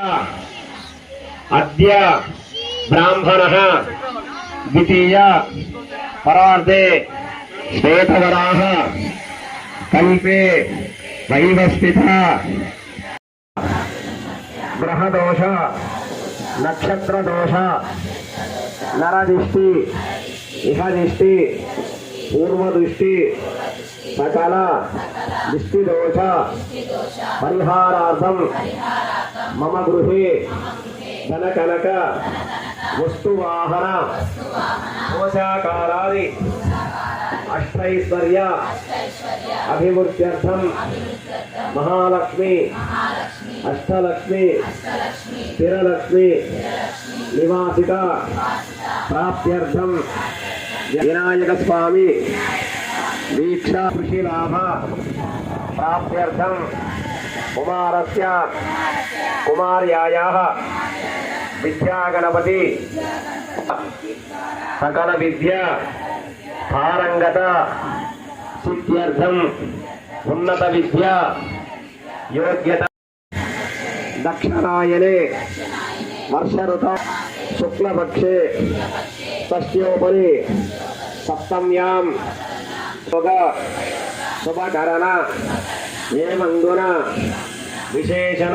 अद्य ब्राह्मणः द्वितीय परार्धे श्वेतवराह कल्पे वैवस्तिथा ग्रहदोष नक्षत्रदोष नरदिष्टि इहदिष्टि पूर्वदृष्टि सकल दिष्टिदोष परिहारार्थं मम गृहे धनकनक वस्तुवाहन कोशाकारादि अष्टैश्वर्य अभिवृद्ध्यर्थं महालक्ष्मी अष्टलक्ष्मी स्थिरलक्ष्मी निवासिका प्राप्त्यर्थं विनायक स्वामी दीक्षा कृषिलाभ प्राप्त्यर्थं कुमारस्य कुमार्यायाः विद्यागणपति सकल विद्या पारंगत सिद्ध्यर्थं उन्नत विद्या योग्यता दक्षिणायने वर्ष ऋतौ शुक्लपक्षे षष्ठ्योपरि सप्तम्यां शुभकरण एवं गुण विशेषण